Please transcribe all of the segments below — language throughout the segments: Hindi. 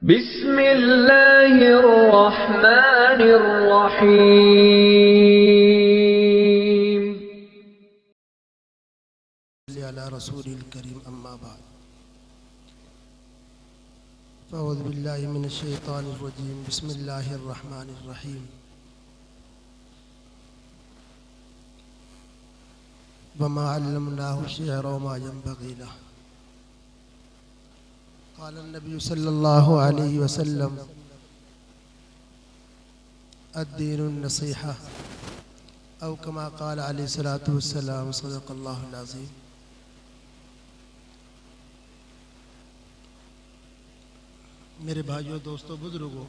बिस्मिल्लाहिर्रहमानिर्रहीम। अला रसूलिल करीम अम्मा बाद फ़अऊज़ु बिल्लाहि मिनश शैतानिर रजीम बिस्मिल्लाहिर रहमानिर रहीम। वमा अल्लमनाहु शिअरा वमा यंबग़ी लहु। क़ाल नबी सल्लल्लाहु अलैहि वसल्लम अद्दीनु नसीहा औ कमा क़ाल अलैहि सलातु वस्सलाम सदक़ल्लाहुल अज़ीम। मेरे भाइयों, दोस्तों, बुजुर्गों,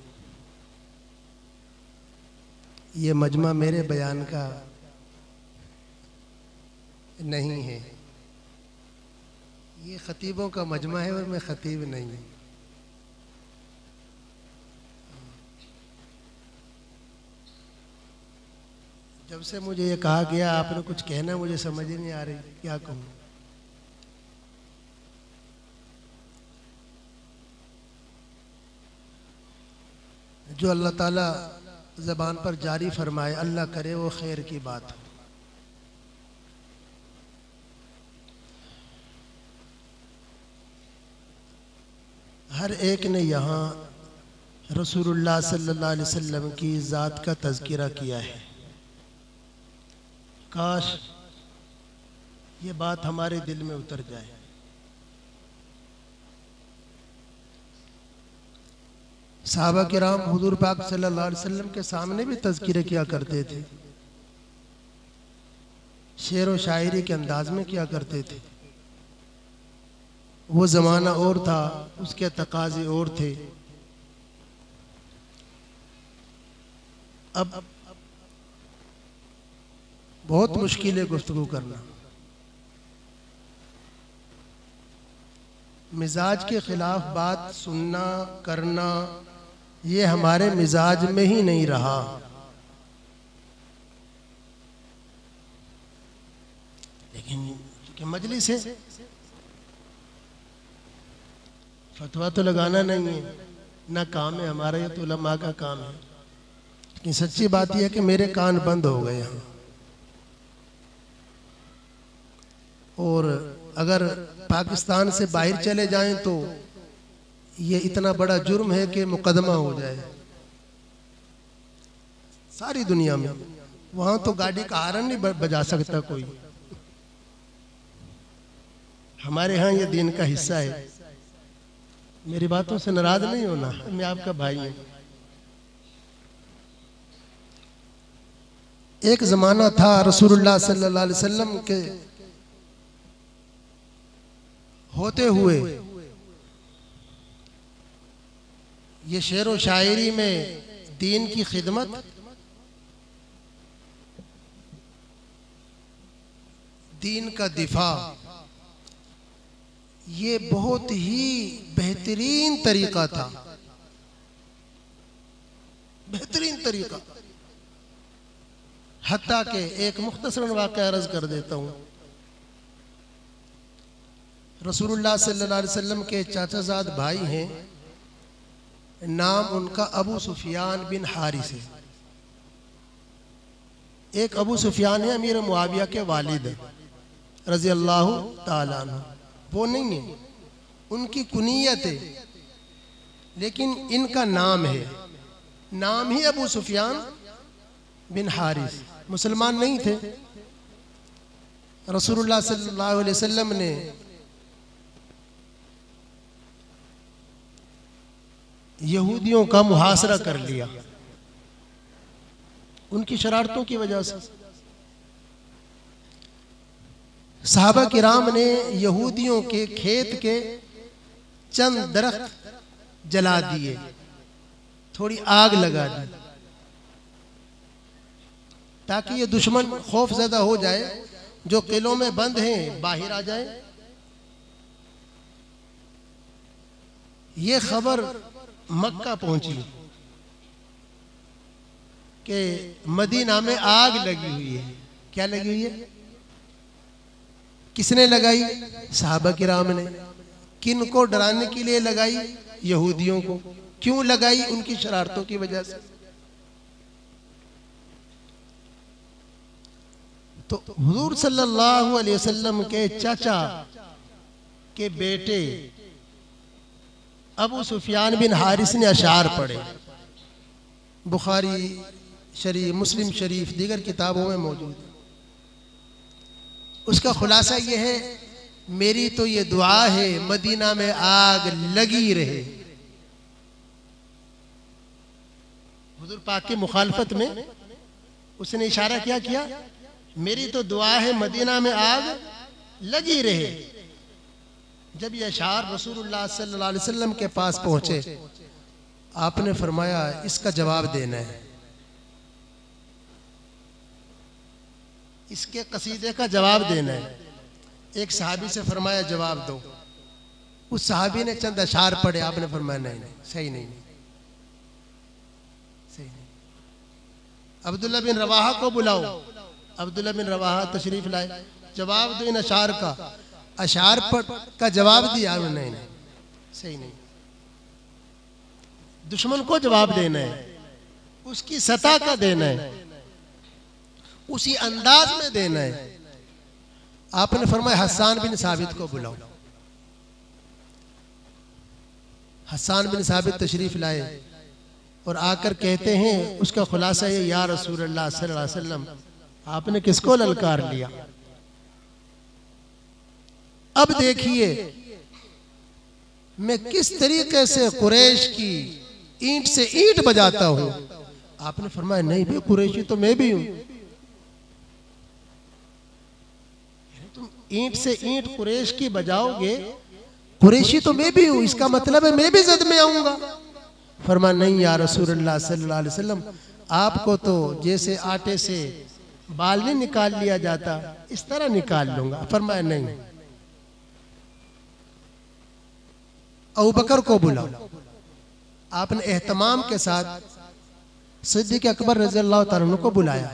ये मजमा मेरे बयान का नहीं है, ये खतीबों का मजमा है और मैं खतीब नहीं हूँ। जब से मुझे ये कहा गया आपने कुछ कहना, मुझे समझ ही नहीं आ रही क्या कहूँ। जो अल्लाह ताला ज़बान पर जारी फरमाए, अल्लाह करे वो खैर की बात हो। हर एक ने यहाँ रसूलुल्लाह सल्लल्लाहु अलैहि वसल्लम की ज़ात का तज़किरा किया है। काश ये बात हमारे दिल में उतर जाए। सहाबा किराम हुजूर पाक सल्लल्लाहु अलैहि वसल्लम के सामने भी तज़किरे किया करते थे, शेर व शायरी के अंदाज में किया करते थे। वो ज़माना और था, उसके तकाज़े और थे। अब बहुत मुश्किल है गुफ्तगू करना। मिजाज के खिलाफ बात सुनना करना ये हमारे मिजाज में ही नहीं रहा। लेकिन कि मजलिस है, फतवा तो लगाना नहीं है ना काम है हमारा, ये तो उलमा का काम है। लेकिन सच्ची बात यह है कि मेरे कान बंद हो गए हैं। और अगर पाकिस्तान से बाहर चले जाएं तो ये इतना बड़ा जुर्म है कि मुकदमा हो जाए सारी दुनिया में। वहां तो गाड़ी का हारन नहीं बजा सकता कोई। हमारे यहाँ ये दीन का हिस्सा है। मेरी बातों से नाराज नहीं होना, मैं आपका भाई हूं। एक जमाना था रसूलुल्लाह सल्लल्लाहु अलैहि वसल्लम के होते हुए ये शेर व शायरी में दीन की खिदमत, दीन का दिफा, ये बहुत ही बेहतरीन तरीका था। बेहतरीन तरीका। हत्ता के एक मुख्तसरन वाक़या अर्ज़ कर देता हूँ। रसूलुल्लाह सल्लल्लाहु अलैहि वसल्लम के चाचाजाद भाई हैं, नाम उनका अबू सुफियान बिन हारिस है। एक अबू सुफियान है अमीर मुआविया के वालिद रज़ी अल्लाह ताला अन्हु। वो नहीं है, उनकी कुनियत है, लेकिन इनका नाम है, नाम ही अबू सुफियान बिन हारिस। मुसलमान नहीं थे। रसूलुल्लाह सल्लल्लाहु अलैहि वसल्लम ने यहूदियों का मुहासरा कर लिया उनकी शरारतों की वजह से। सहाबा किराम ने यहूदियों के खेत के चंद दरख्त जला दिए, थोड़ी आग लगा दी, ताकि ये दुश्मन खौफजदा हो जाए, जो किलों में बंद हैं बाहर आ जाए। ये खबर मक्का पहुंची कि मदीना में आग लगी हुई है। क्या लगी हुई है? किसने लगाई? सहाबा किराम ने। किन को डराने के लिए लगाई? यहूदियों को। क्यों लगाई? उनकी शरारतों की वजह से। तो हुजूर सल्लल्लाहु अलैहि वसल्लम के चाचा के बेटे अबू सुफियान बिन हारिस ने अशार पढ़े। बुखारी शरीफ, मुस्लिम शरीफ, दीगर किताबों में मौजूद है। उसका खुलासा यह है, मेरी तो ये दुआ है मदीना में आग लगी रहे। हुजूर पाक की मुखालफत में उसने इशारा किया, मेरी तो दुआ है मदीना में आग लगी रहे। जब ये अशार रसूलुल्लाह सल्लल्लाहु अलैहि वसल्लम के पास पहुंचे, आपने फरमाया इसका जवाब देना है, इसके कसीदे का जवाब देना है। एक सहाबी से फरमाया जवाब दो। उस सहाबी ने चंद अशार पढ़े। आपने फरमाया नहीं, सही नहीं, सही नहीं। अब्दुल्ला बिन रवाहा को बुलाओ। अब्दुल्ला बिन रवाहा तशरीफ लाए, जवाब दो इन अशार का। अशार का जवाब दिया, नहीं, सही नहीं। दुश्मन को जवाब देना है, उसकी सतह का देना है, उसी अंदाज में देना है। आपने फरमाया हस्सान बिन साबित को बुलाओ। हस्सान बिन साबित तशरीफ लाए और आकर कहते हैं, उसका खुलासा है, या रसूलल्लाह सल्लल्लाहु अलैहि वसल्लम आपने किसको ललकार लिया? अब देखिए मैं किस तरीके से कुरैश की ईंट से ईंट बजाता हूं। आपने फरमाया नहीं भी कुरैशी तो मैं भी हूं। तुम ईंट से ईंट कुरैश की बजाओगे, कुरैशी तो मैं भी हूं, इसका मतलब है मैं भी जद में आऊंगा। फरमाया नहीं या रसूलुल्लाह सल्लल्लाहु अलैहि वसल्लम, आपको तो जैसे आटे से बाल नहीं निकाल लिया जाता, इस तरह निकाल लूंगा। फरमाया नहीं, अबू बकर को बुलाओ। आपने एहतमाम के साथ सिद्दीक अकबर रज़ियल्लाहु ताला अन्हु को बुलाया।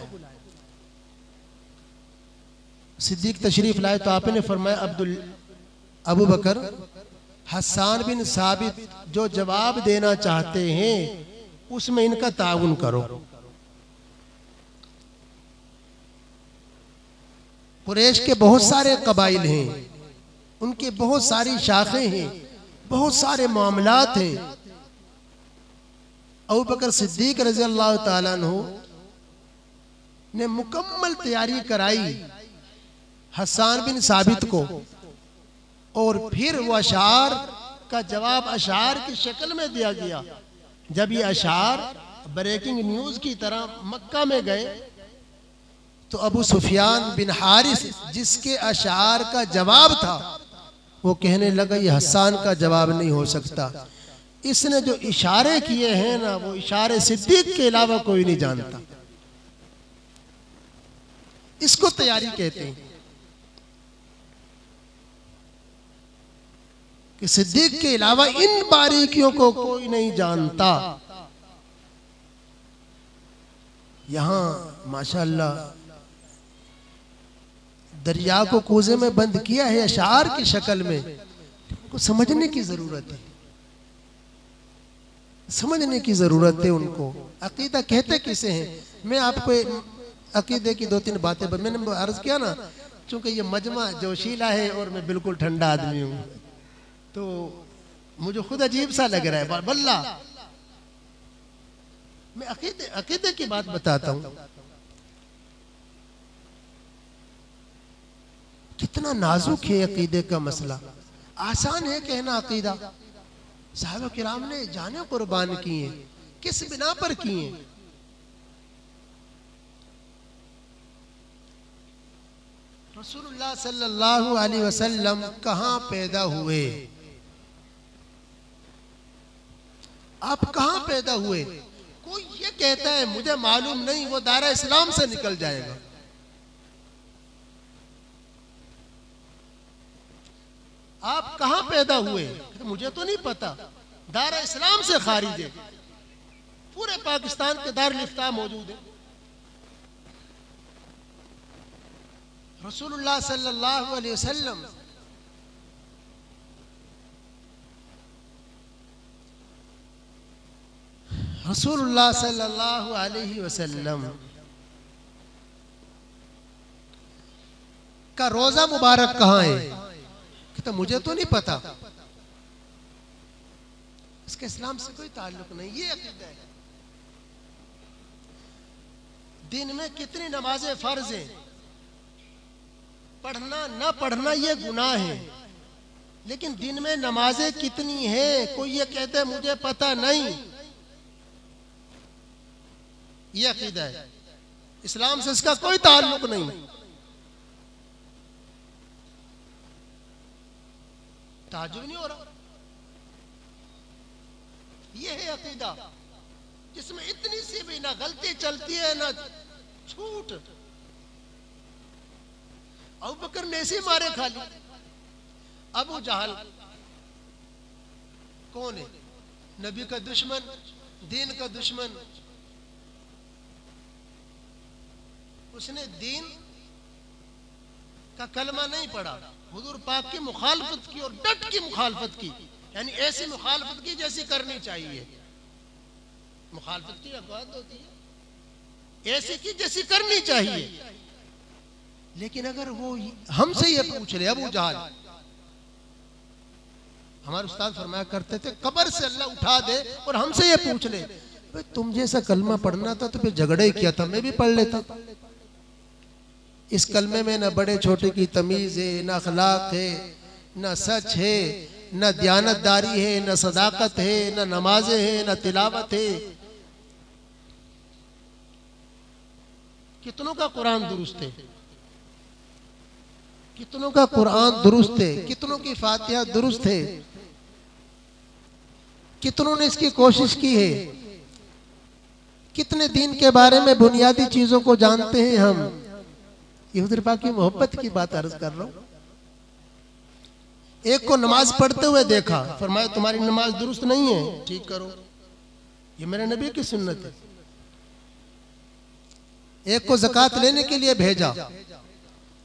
सिद्दीक तशरीफ लाए तो आपने फरमाया, अबू बकर, हस्सान बिन साबित जो जवाब देना चाहते हैं उसमें इनका ताउन करो। कुरैश के बहुत सारे कबाइल हैं, उनके बहुत सारी शाखें हैं, बहुत सारे मामलात हैं। अबू बकर सिद्दीक रज़ियल्लाहु ताला अन्हु ने मुकम्मल तैयारी कराई हस्सान बिन साबित को, और फिर वो अशार का जवाब अशार की शक्ल में दिया गया। जब ये अशार ब्रेकिंग न्यूज की तरह मक्का में गए तो अबू सुफियान बिन हारिस जिसके अशार का जवाब था, वो कहने लगा ये हस्सान का जवाब नहीं हो सकता, इसने जो इशारे किए हैं ना वो इशारे सिद्दीक के अलावा कोई नहीं जानता। इसको तैयारी कहते हैं कि सिद्दीक के अलावा इन बारीकियों को कोई नहीं जानता। यहां माशाअल्लाह दरिया को कोजे में बंद किया है अशार की शक्ल में। उनको समझने की जरूरत है, समझने की जरूरत है उनको। अकीदा कहते किसे हैं? मैं आपको अकीदे की 2-3 बातें मैंने अर्ज किया ना, चूंकि ये मजमा जोशीला है और मैं बिल्कुल ठंडा आदमी हूँ, तो मुझे खुद अजीब सा लग रहा है। बल्ला मैं अकीदे की बात बताता हूँ। कितना नाजुक है अकीदे का मसला। आसान है कहना अकीदा, साहबा किराम ने जाने कुर्बान किए, किस बिना पर किए? रसूलुल्लाह सल्लल्लाहु अलैहि वसल्लम कहाँ पैदा हुए? आप कहाँ पैदा हुए? कोई ये कहता है मुझे मालूम नहीं, वो दायरा इस्लाम से निकल जाएगा। आप कहाँ पैदा हुए? मुझे तो नहीं पता, दायरा इस्लाम से खारिज है। पूरे पाकिस्तान के दारुल इफ्ता मौजूद है। रसूलुल्लाह सल्लल्लाहु अलैहि वसल्लम रसूलुल्लाह सल्लल्लाहु अलैहि वसल्लम का रोजा मुबारक कहाँ है? कहता मुझे तो नहीं पता, इसके इस्लाम से कोई ताल्लुक नहीं। ये अकीदा है। दिन में कितनी नमाजें फर्ज हैं, पढ़ना ना पढ़ना ये गुनाह है, लेकिन दिन में नमाजें कितनी हैं कोई ये कहते है मुझे पता नहीं, ये अकीदा है। इस्लाम से इसका कोई ताल्लुक नहीं। ताजुब नहीं हो रहा? ये है अकीदा जिसमें इतनी सी भी ना गलती चलती है ना छूट। अबू बकर ने ऐसे मारे खाली। अबू जहल कौन है? नबी का दुश्मन, दीन का दुश्मन। उसने दीन का कलमा नहीं पढ़ा, हुजूर पाक की मुखालफत की और डट की मुखालफत की, यानी ऐसी मुखालफत की जैसी करनी चाहिए। मुखालफत की अक़वाद होती है, ऐसी की जैसी करनी चाहिए। लेकिन अगर वो हमसे ये पूछ ले, अबू जहल, हमारे उस्ताद फरमाया करते थे कब्र से अल्लाह उठा दे और हमसे ये पूछ ले तुम जैसा कलमा पढ़ना था तो फिर झगड़ा ही किया था, मैं भी पढ़ लेता। इस कलमे में न बड़े छोटे की तमीज है, न अखलाक है, न सच है, न दयानतदारी है, न सदाकत है, न नमाजें हैं, न तिलावत है। कितनों का कुरान दुरुस्त है, कितनों का कुरान दुरुस्त है, कितनों की फातिहा दुरुस्त है, कितनों ने इसकी कोशिश की है। कितने दीन के बारे में बुनियादी चीजों को जानते हैं हम। ये हुज़ूर पाक की मोहब्बत की बात अर्ज कर रहा हूं। एक को नमाज पढ़ते हुए देखा, फरमाया तुम्हारी नमाज दुरुस्त नहीं है, ठीक करो, ये मेरे नबी की सुन्नत है। एक को ज़कात लेने के लिए भेजा,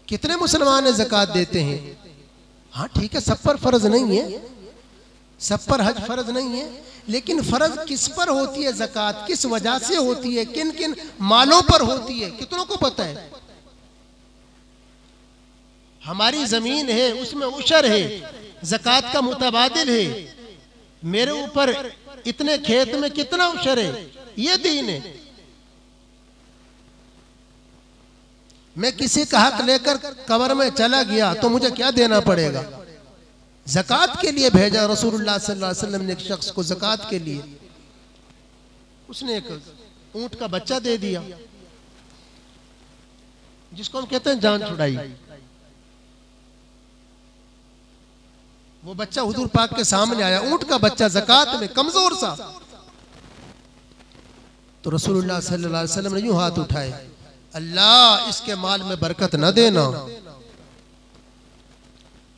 कितने मुसलमान ज़कात देते हैं? हाँ ठीक है, सब पर फर्ज नहीं है, सब पर हज फर्ज नहीं है, लेकिन फर्ज किस पर होती है ज़कात, किस वजह से होती है, किन किन मालों पर होती है, कितनों को पता है? हमारी जमीन है, उसमें उशर है, ज़कात का मुतबादिल है। मेरे ऊपर इतने खेत में कितना उशर है, ये दीन है। मैं किसी का हक लेकर कब्र में चला गया तो मुझे क्या देना पड़ेगा? ज़कात के लिए भेजा रसूलुल्लाह सल्लल्लाहु अलैहि वसल्लम ने एक शख्स को ज़कात के लिए। उसने एक ऊंट का बच्चा दे दिया, जिसको हम कहते हैं जान छुड़ाई। वो बच्चा हुजूर पाक के सामने आया, ऊंट का बच्चा ज़कात में, कमजोर सा। तो रसूलुल्लाह सल्लल्लाहु अलैहि वसल्लम ने यूं हाथ उठाए, अल्लाह इसके माल में बरकत न देना।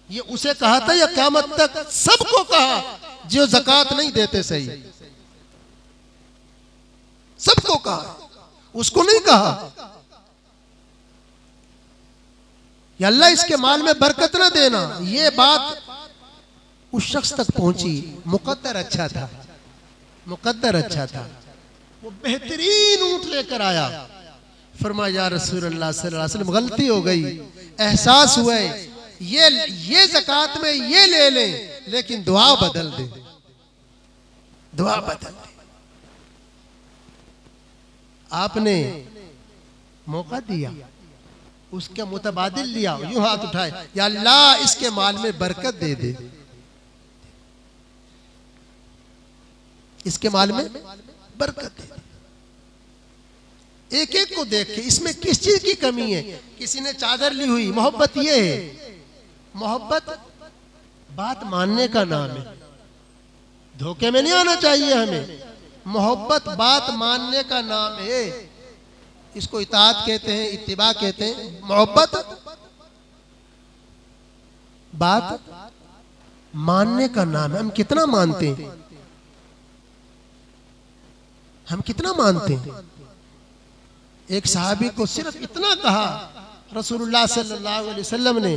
ये उसे कहा था या क़यामत तक सबको कहा जो ज़कात नहीं देते? सही, सबको कहा, उसको नहीं कहा या अल्लाह इसके माल में बरकत न देना। ये बात उस शख्स तक पहुंची, मुकद्दर अच्छा था, मुकद्दर अच्छा था। वो बेहतरीन ऊंट लेकर आया, फरमाया या रसूलुल्लाह सल्लल्लाहु अलैहि वसल्लम गलती हो गई, एहसास हुआ है, ये ज़कात में ये ले लें, लेकिन दुआ बदल दे, दुआ बदल दे। आपने मौका दिया, उसके मुतबादिल लिया, यूं हाथ उठाए, या अल्लाह इसके माल में बरकत दे दे, इसके माल में बरकत दे दे। एक एक को देख के इसमें किस चीज की कमी है? किसी ने चादर ली हुई, मोहब्बत ये है, मोहब्बत बात मानने का नाम है, धोखे में नहीं आना चाहिए हमें। मोहब्बत बात मानने का नाम है, इसको इताअत कहते हैं, इत्तिबा कहते हैं। मोहब्बत बात मानने का नाम है। हम कितना मानते हैं? हम कितना मानते हैं? एक सहाबी को सिर्फ इतना कहा रसूलुल्लाह सल्लल्लाहु अलैहि वसल्लम ने,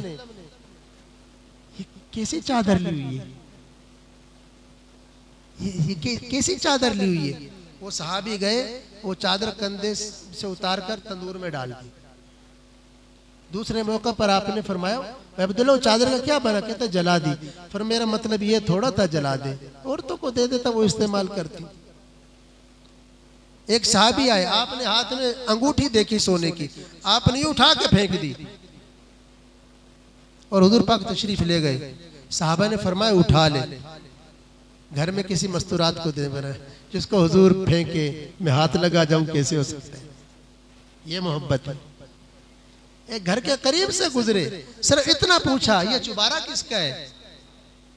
ये कैसी चादर ली हुई है, ये कैसी चादर ली हुई है? वो सहाबी गए, वो चादर कंधे से उतारकर तंदूर में डाल दी। दूसरे मौका पर आपने फरमाया अब्दुल्ला चादर का क्या बना, कहता जला दी। फिर मेरा मतलब ये थोड़ा था जला दे, औरतों को दे देता, वो इस्तेमाल करती। एक सहाबी आए, आपने हाथ में अंगूठी देखी सोने की, आपने उठा के फेंक दी और हुजूर पाक तशरीफ ले गए। साहबा ने फरमाया उठा ले, घर में किसी मस्तूरात को दे बना, जिसको हुजूर फेंके मैं हाथ लगा जाऊं, कैसे हो सकता है? ये मोहब्बत है। एक घर के करीब से गुजरे, सिर्फ इतना पूछा ये चुबारा किसका है,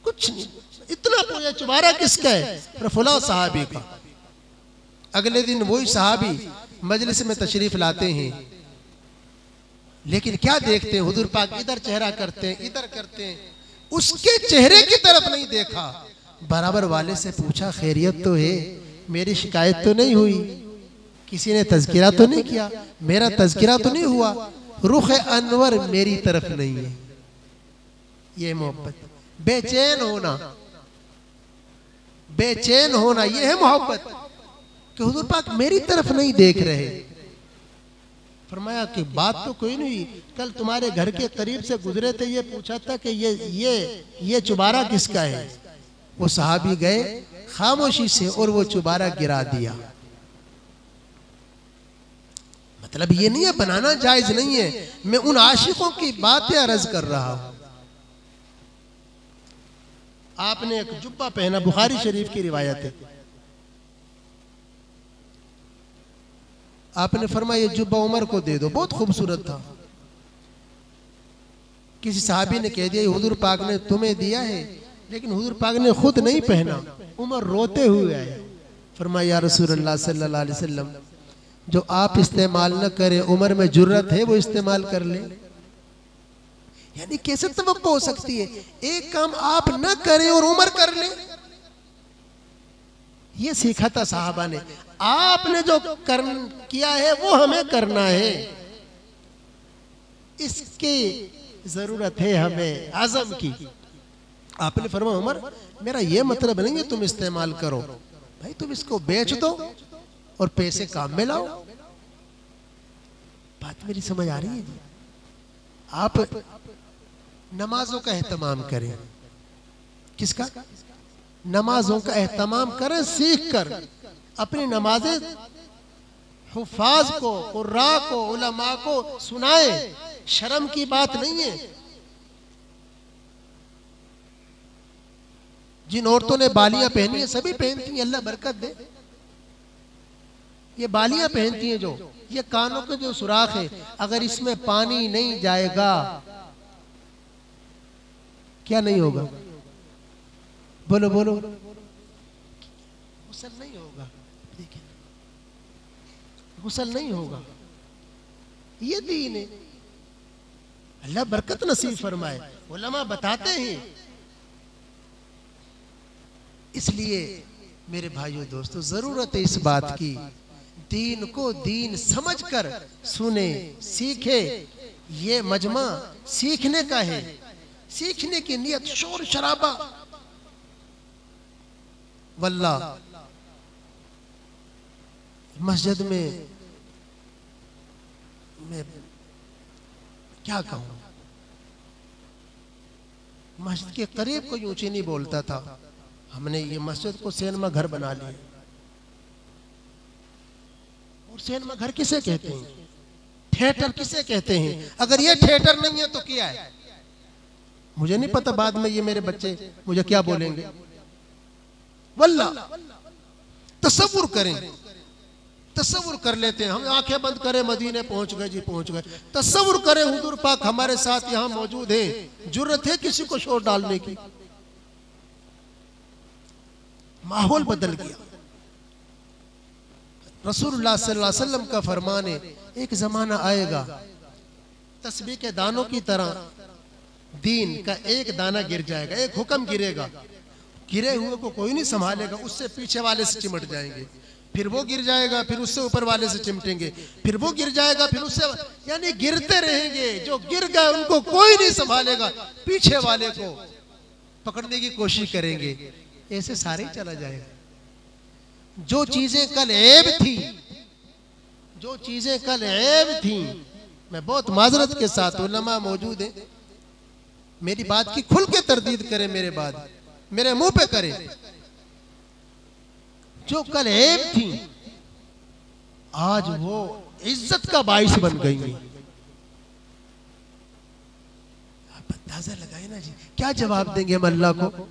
कुछ नहीं, इतना पूछा चुबारा किसका है, फिर फुला सहाबी का। अगले दिन वही सहाबी मजलिस में तशरीफ लाते हैं, लेकिन क्या देखते हैं, हुजूर पाक इधर चेहरा करते हैं, इधर करते हैं, उसके चेहरे की तरफ नहीं देखा। बराबर वाले से पूछा खैरियत तो है, मेरी शिकायत तो नहीं हुई, किसी ने तज़किरा तो नहीं किया, मेरा तज़किरा तो नहीं हुआ, रुख अनवर मेरी तरफ नहीं है। ये मोहब्बत, बेचैन होना, बेचैन होना, ये है मोहब्बत कि हुजूर पाक मेरी तरफ नहीं देख रहे। फरमाया कि बात तो कोई नहीं, कल तुम्हारे घर के करीब से गुजरे थे, ये पूछा था कि ये चुबारा किसका है। वो सहाबी गए खामोशी से और वो चुबारा गिरा दिया। मतलब ये नहीं है बनाना जायज नहीं है, मैं उन आशिकों की बातें अर्ज कर रहा हूं। आपने एक जुब्बा पहना, बुखारी शरीफ की रिवायत है, आपने फरमाया ये जुब्बा उमर को दे दो, बहुत खूबसूरत था। किसी सहाबी ने कह दिया हुजूर पाक ने तुम्हें दिया है, लेकिन हुजूर पाक ने खुद नहीं पहना। उमर रोते हुए आए, फरमाया या रसूलल्लाह सल्लल्लाहु अलैहि वसल्लम, जो आप इस्तेमाल न करें, उमर में जुर्रत है वो इस्तेमाल कर ले। यानी कैसे तवक्को हो सकती है, एक काम आप न करें और उमर कर ले। ये सीखा था साहबा ने, आपने जो किया है वो हमें करना है, इसकी जरूरत है हमें आज़म की। आपने फरमाया उमर मेरा ये मतलब नहीं है तुम इस्तेमाल करो, भाई तुम इसको बेच दो और पैसे काम में लाओ। बात मेरी समझ आ रही है जी? आप नमाजों का एहतमाम करें, किसका? नमाजों का एहतमाम करें, सीख कर अपनी नमाजें हुफाज को, कुर्रा को, उलमा को सुनाए। शर्म की बात नहीं है। जिन औरतों ने बालियां पहनी है, सभी पहनती हैं, अल्लाह बरकत दे। ये बालियां पहनती हैं, जो ये कानों के जो सुराख है, अगर इसमें पानी नहीं जाएगा क्या नहीं होगा? बोलो बोलो, गुस्ल नहीं होगा। देखिए गुस्ल नहीं होगा, ये दीन है। अल्लाह बरकत नसीब फरमाए। उलमा बताते हैं। इसलिए मेरे भाइयों दोस्तों, जरूरत है इस बात की, दीन को दीन समझकर सुने, सीखे। ये मजमा सीखने का है, सीखने की नियत शोर शराबा वल्लाह। मस्जिद में मैं क्या कहूं, मस्जिद के करीब कोई ऊंची नहीं बोलता था। हमने ये मस्जिद को सिनेमा घर बना लिया। और सिनेमा घर किसे कहते हैं? थिएटर किसे कहते हैं? अगर ये थिएटर नहीं है तो क्या है? मुझे नहीं पता, बाद में ये मेरे बच्चे मुझे क्या बोलेंगे। वल्लाह तसव्वुर करें, तसव्वुर कर लेते हैं हम, आंखें बंद करें मदीने पहुंच गए जी, पहुंच गए। तसव्वुर करें हुजूर पाक हमारे साथ यहां मौजूद है। जुर्रत है किसी को शोर डालने की? माहौल बदल गया। रसूलुल्लाह सल्लल्लाहु अलैहि वसल्लम का फरमान है, एक जमाना आएगा तस्बीह के दानों की तरह दीन का एक दाना गिर जाएगा, एक हुक्म गिरेगा, गिरे हुए को कोई नहीं संभालेगा, उससे पीछे वाले से चिमट जाएंगे, फिर वो गिर जाएगा, फिर उससे ऊपर वाले से चिमटेंगे, फिर वो गिर जाएगा, फिर उससे, यानी गिरते रहेंगे। जो गिर गए उनको कोई नहीं संभालेगा, पीछे वाले को पकड़ने की कोशिश करेंगे, ऐसे सारे ही चला जाएगा। जो चीजें कल ऐब थी, जो चीजें कल ऐब थी, मैं बहुत माजरत के साथ, उलमा मौजूद है, मेरी बात की खुल के तरदीद करें, मेरे बाद मेरे मुंह पे करें, जो कल ऐब थी आज वो इज्जत का बाइस बन गई हैं। आप अंदाजा लगाए ना जी, क्या जवाब देंगे हम अल्लाह को?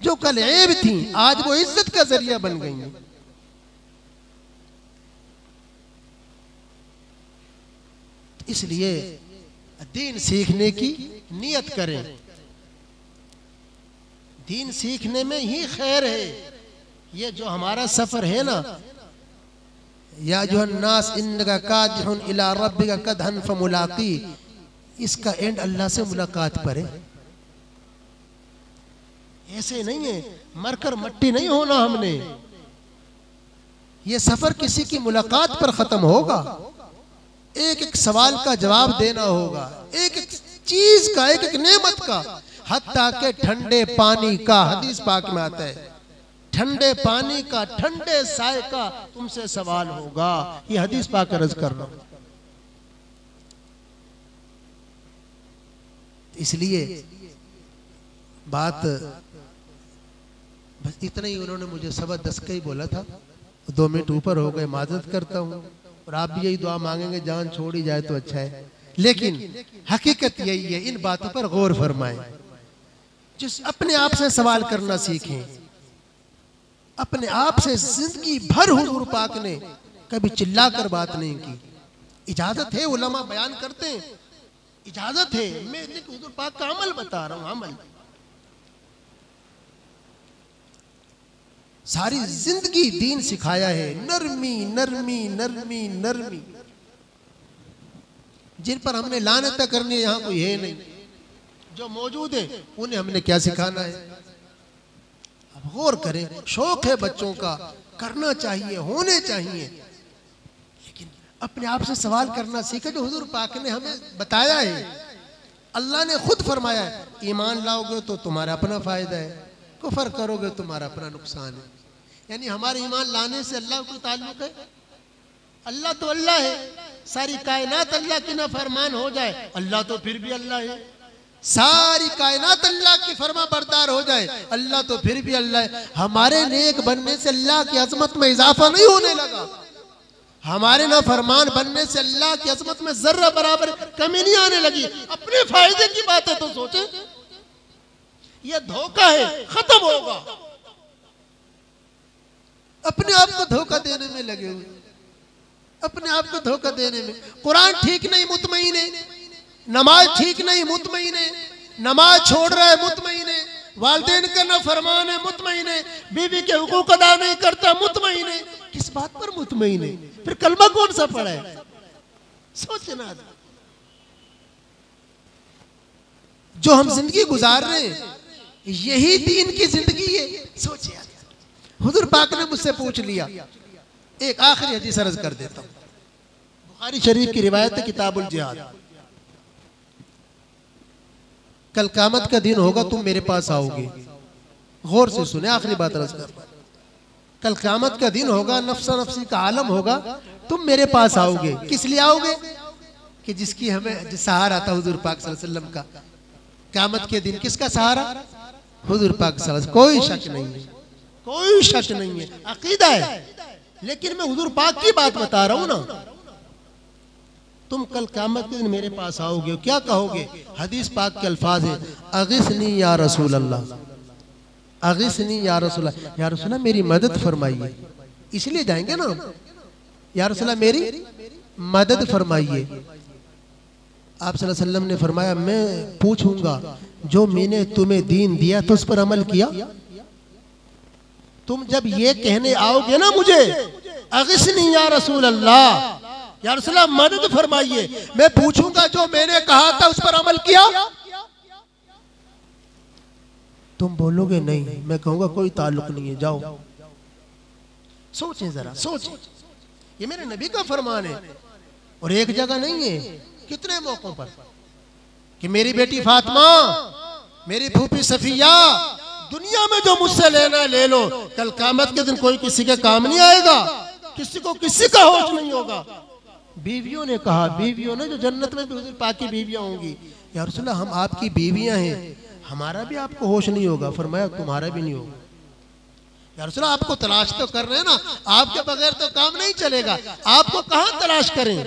जो कल ऐब थी आज वो इज्जत का जरिया बन गई हैं। इसलिए दीन सीखने की नियत करें, दीन सीखने में ही खैर है। ये जो हमारा सफर है ना, या जो अन्नास इन्नका कादिहुन इला रब्बिका कदहन फमुलाकी, इसका एंड अल्लाह से मुलाकात पर है। ऐसे नहीं है मरकर मट्टी नहीं होना हमने, ये सफर किसी की मुलाकात पर खत्म होगा। एक एक सवाल का जवाब देना होगा, एक एक चीज का, एक एक नेमत का, हत्ता के ठंडे पानी का, हदीस पाक में आता है, ठंडे पानी का, ठंडे साए का तुमसे सवाल होगा। ये हदीस पाक अर्ज कर रहा हूं। इसलिए बात बस इतना ही, उन्होंने मुझे सवा 10 का ही बोला था, 2 मिनट ऊपर हो गए, माजरत करता हूं। और आप भी यही दुआ मांगेंगे जान छोड़ी जाए तो अच्छा है, लेकिन हकीकत यही है, इन बातों पर गौर फरमाएं। जिस अपने आप से सवाल करना सीखें, अपने आप से। जिंदगी भर हुजूर पाक ने कभी चिल्ला कर बात नहीं की। इजाजत है, उलमा बयान करते हैं, इजाजत है, मैं हुजूर पाक का अमल बता रहा हूं, अमल। सारी जिंदगी दीन सिखाया है, नरमी नरमी नरमी नरमी। जिन पर हमने लानत करनी है यहां कोई है नहीं, जो मौजूद है उन्हें हमने क्या सिखाना है। अब गौर करें, शौक है बच्चों का, करना चाहिए, होने चाहिए, लेकिन अपने आप से सवाल करना सीखे, जो हुजूर पाक ने हमें बताया है। अल्लाह ने खुद फरमाया है, ईमान लाओगे तो तुम्हारा अपना फायदा है, कुफर करोगे तुम्हारा अपना नुकसान है। यानी हमारे ईमान लाने से अल्लाह को ताल्लुक है। अल्लाह तो अल्लाह है, सारी कायनात अल्लाह की ना फरमान हो जाए, अल्लाह तो फिर भी अल्लाह है। सारी कायनात अल्लाह की फरमा बरदार हो जाए, अल्लाह तो फिर भी अल्लाह है। हमारे नेक बनने से अल्लाह की अजमत में इजाफा नहीं होने लगा, हमारे ना फरमान बनने से अल्लाह की अजमत में जर्रा बराबर कमी नहीं आने लगी। अपने फायदे की बात है तो सोचे, यह धोखा है, खत्म होगा। अपने आप को धोखा देने में लगे हुए, अपने आप को धोखा देने में। कुरान ठीक नहीं मुतमईन है, नमाज ठीक नहीं मुतमईन है, नमाज छोड़ रहा है मुतमईन है, वालिदैन का ना फरमान है मुतमईन है, बीवी के हुकूक अदा नहीं करता मुतमईन है। किस बात पर मुतमईन है? फिर कलमा कौन सा पढ़ा है? सोचना। जो हम जिंदगी गुजार रहे हैं यही दीन की जिंदगी है। सोचिए, हुजूर पाक ने मुझसे पूछ लिया, एक आखिरी हदीस अर्ज कर देता हूं, बुखारी शरीफ की रिवायत है, किताबुल जिहाद। कल क़यामत का दिन होगा, तुम मेरे पास आओगे। गौर से सुने, आखिरी बात अर्ज कर। कल क़यामत का दिन होगा, नफ्सा नफ्सी का आलम होगा, तुम मेरे पास आओगे। किस लिए आओगे? कि जिसकी हमें जिस सहारा था हुजूर पाक सल्लल्लाहु अलैहि वसल्लम का। क़यामत के दिन किसका सहारा? हुजूर पाक सल्लल्लाहु अलैहि वसल्लम। कोई शक नहीं है, कोई शक नहीं है, अकीदा है। लेकिन मैं हुजूर पाक की बात बता रहा हूं ना। तुम कल क़यामत के दिन मेरे पास आओगे, क्या कहोगे? हदीस पाक के अल्फाज है, अगिसनी या रसूल अल्लाह, अगिसनी या रसूल अल्लाह। या रसूल अल्लाह मेरी मदद फरमाइए। इसलिए जाएंगे ना, या रसूल अल्लाह मेरी मदद फरमाइए। आप सल्लल्लाहु अलैहि वसल्लम ने फरमाया, मैं पूछूंगा जो मैंने तुम्हें दीन दिया तो उस पर अमल किया? तुम जब ये कहने आओगे ना मुझे, अगिसनी या रसूल अल्लाह, या रसूल अल्लाह मदद फरमाइए, मैं पूछूंगा जो मैंने कहा था उस पर अमल किया? तुम बोलोगे नहीं, मैं कहूंगा कोई ताल्लुक नहीं है, जाओ। सोचें जरा, सोचें, ये मेरे नबी का फरमान है। और एक जगह नहीं है, कितने मौकों पर कि मेरी बेटी फातिमा, मेरी फूफी सफिया, दुनिया में जो मुझसे लेना है ले लो, कल क़यामत के दिन कोई किसी के काम नहीं आएगा, किसी को किसी का होश नहीं होगा। बीवियों ने कहा, बीवियों ने जो जन्नत में भी हुजूर पाक की बीवियां होंगी, या रसूल अल्लाह हम आपकी बीवियां हैं, हमारा भी आपको होश नहीं होगा। फरमाया तुम्हारा भी नहीं होगा। या रसूल अल्लाह आपको तलाश तो कर रहे हैं ना, आपके बगैर तो काम नहीं चलेगा, आपको कहां तलाश करें?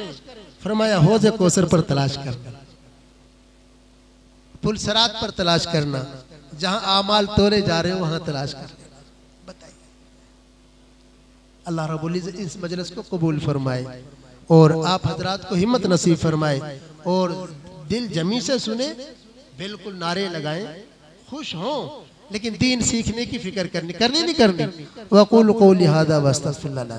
फरमाया हौज़ कौसर पर तलाश करना, पुल सरात पर तलाश करना, जहां आमाल तोले जा रहे हो वहां तलाश कर लेना। बताइए, अल्लाह रब्बुल इज्जत इस मजलिस को कबूल फरमाए और आप हजरात को हिम्मत नसीब फरमाए और दिल जमी से सुने, बिल्कुल नारे लगाएं, खुश हों, लेकिन दीन सीखने की फिक्र करनी नहीं करनी। वक़ूलू क़ौली हाज़ा वस्तग़फ़िरुल्लाह।